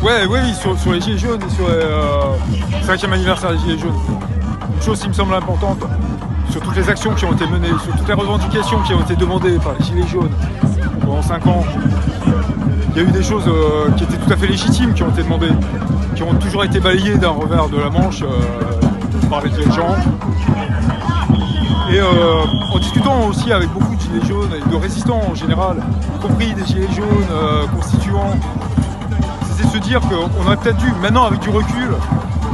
Ouais, oui, sur les Gilets jaunes et sur le 5e anniversaire des Gilets jaunes. Une chose qui me semble importante, sur toutes les actions qui ont été menées, sur toutes les revendications qui ont été demandées par les Gilets jaunes pendant 5 ans, il y a eu des choses qui étaient tout à fait légitimes qui ont été demandées, qui ont toujours été balayées d'un revers de la manche par les gens. Et en discutant aussi avec beaucoup de Gilets jaunes et de résistants en général, y compris des Gilets jaunes constituants, c'est de se dire qu'on aurait peut-être dû, maintenant avec du recul,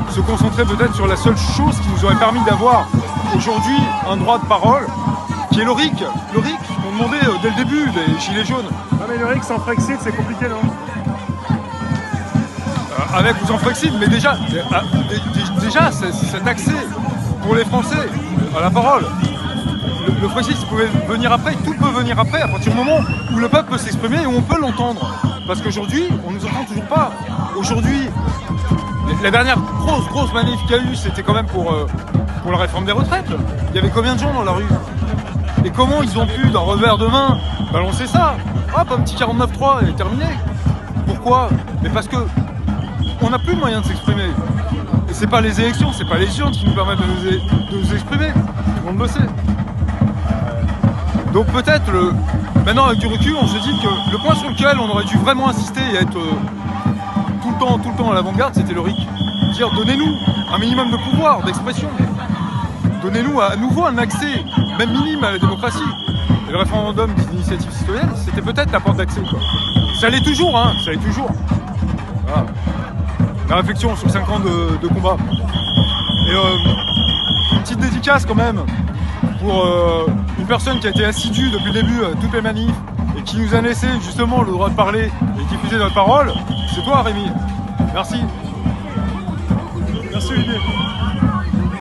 se concentrer peut-être sur la seule chose qui nous aurait permis d'avoir aujourd'hui un droit de parole, qui est le RIC. Le RIC, qu'on demandait dès le début des Gilets jaunes. Ah mais le RIC sans Frexit, c'est compliqué, non? Avec ou sans Frexit, mais déjà cet accès pour les Français à la parole. Le Frexit, ça pouvait venir après, tout peut venir après, à partir du moment où le peuple peut s'exprimer et où on peut l'entendre. Parce qu'aujourd'hui, on ne nous entend toujours pas. Aujourd'hui, la dernière grosse manif qu'il y a eu, c'était quand même pour la réforme des retraites. Il y avait combien de gens dans la rue? Et comment ils ont pu, d'un revers de main, balancer ça? Hop, un petit 49.3 et terminé. Pourquoi? Mais parce que on n'a plus de moyens de s'exprimer. Et c'est pas les élections, c'est pas les urnes qui nous permettent de nous exprimer. Tout le monde le sait. Donc peut-être, maintenant avec du recul, on se dit que le point sur lequel on aurait dû vraiment insister et être tout le temps à l'avant-garde, c'était le RIC. Dire, donnez-nous un minimum de pouvoir, d'expression. Donnez-nous à nouveau un accès, même minime, à la démocratie. Et le référendum d'initiative citoyenne, c'était peut-être la porte d'accès, quoi. Ça l'est toujours, hein, ça l'est toujours. Voilà. La réflexion sur 5 ans de combat. Et une petite dédicace quand même pour une personne qui a été assidue depuis le début à toutes les manifs et qui nous a laissé justement le droit de parler et de diffuser notre parole. C'est toi, Rémi. Merci. Merci Olivier.